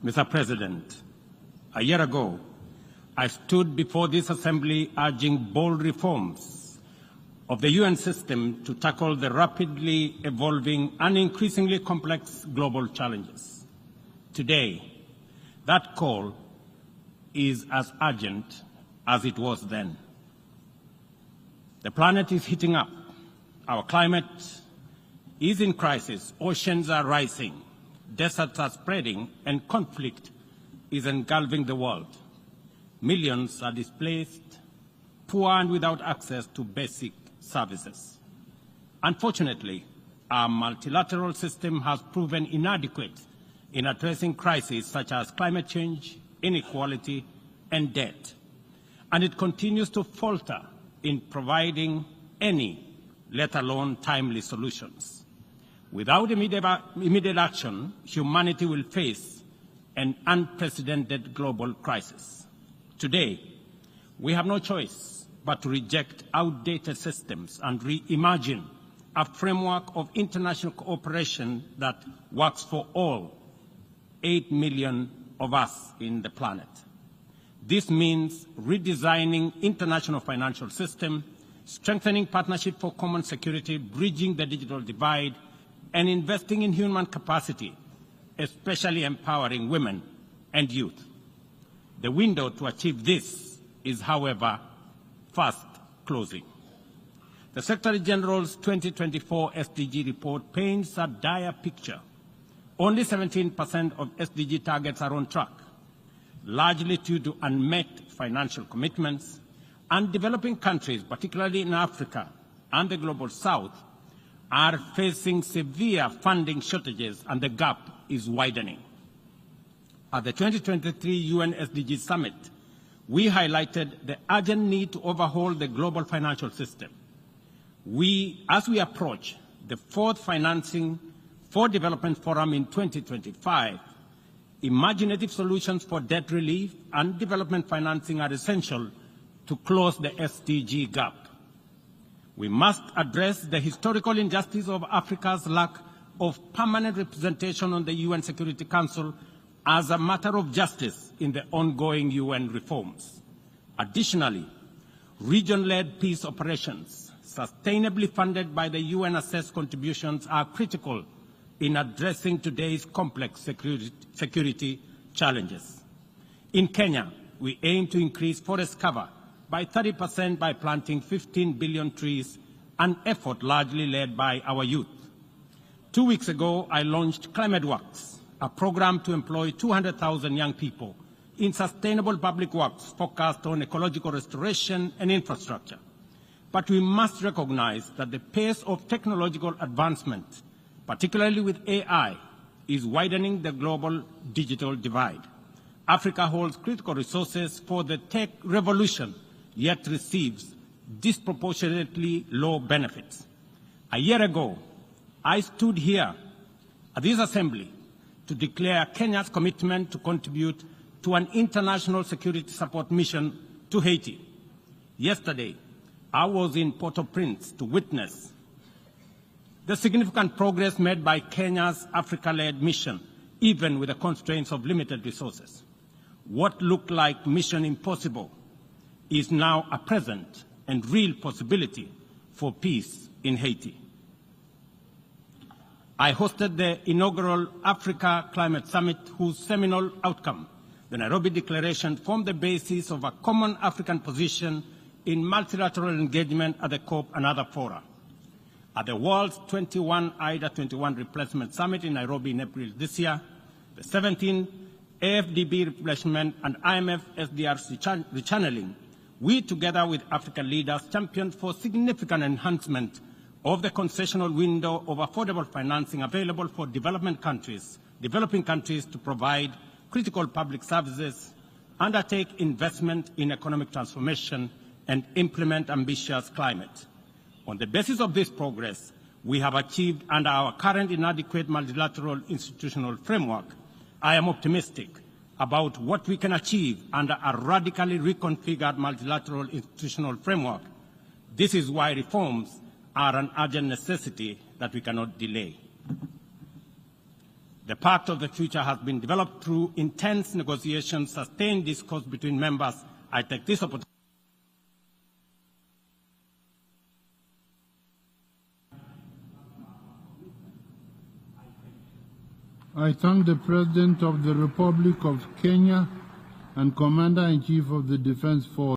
Mr. President, a year ago, I stood before this Assembly urging bold reforms of the UN system to tackle the rapidly evolving and increasingly complex global challenges. Today, that call is as urgent as it was then. The planet is heating up. Our climate is in crisis. Oceans are rising. Deserts are spreading, and conflict is engulfing the world. Millions are displaced, poor and without access to basic services. Unfortunately, our multilateral system has proven inadequate in addressing crises such as climate change, inequality, and debt, and it continues to falter in providing any, let alone timely solutions. Without immediate action, humanity will face an unprecedented global crisis. Today, we have no choice but to reject outdated systems and reimagine a framework of international cooperation that works for all 8 million of us in the planet. This means redesigning international financial system, strengthening partnership for common security, bridging the digital divide, and investing in human capacity, especially empowering women and youth. The window to achieve this is, however, fast closing. The Secretary General's 2024 SDG report paints a dire picture. Only 17% of SDG targets are on track, largely due to unmet financial commitments, and developing countries, particularly in Africa and the Global South, are facing severe funding shortages, and the gap is widening. At the 2023 UN SDG Summit, we highlighted the urgent need to overhaul the global financial system. As we approach the fourth Financing for Development Forum in 2025, imaginative solutions for debt relief and development financing are essential to close the SDG gap. We must address the historical injustice of Africa's lack of permanent representation on the UN Security Council as a matter of justice in the ongoing UN reforms. Additionally, region-led peace operations, sustainably funded by the UN-assessed contributions, are critical in addressing today's complex security challenges. In Kenya, we aim to increase forest cover by 30% by planting 15 billion trees, an effort largely led by our youth. 2 weeks ago, I launched Climate Works, a program to employ 200,000 young people in sustainable public works focused on ecological restoration and infrastructure. But we must recognize that the pace of technological advancement, particularly with AI, is widening the global digital divide. Africa holds critical resources for the tech revolution, yet receives disproportionately low benefits. A year ago, I stood here at this Assembly to declare Kenya's commitment to contribute to an international security support mission to Haiti. Yesterday, I was in Port-au-Prince to witness the significant progress made by Kenya's Africa-led mission, even with the constraints of limited resources. What looked like mission impossible is now a present and real possibility for peace in Haiti. I hosted the inaugural Africa Climate Summit, whose seminal outcome, the Nairobi Declaration, formed the basis of a common African position in multilateral engagement at the COP and other fora. At the world's 21 IDA 21 Replacement Summit in Nairobi in April this year, the 17th AFDB replacement and IMF SDRC rechanneling, we, together with African leaders, championed for significant enhancement of the concessional window of affordable financing available for developing countries to provide critical public services, undertake investment in economic transformation, and implement ambitious climate. On the basis of this progress, we have achieved under our current inadequate multilateral institutional framework, I am optimistic about what we can achieve under a radically reconfigured multilateral institutional framework. This is why reforms are an urgent necessity that we cannot delay. The Pact of the Future has been developed through intense negotiations, sustained discourse between members. I take this opportunity. I thank the President of the Republic of Kenya and Commander-in-Chief of the Defense Force.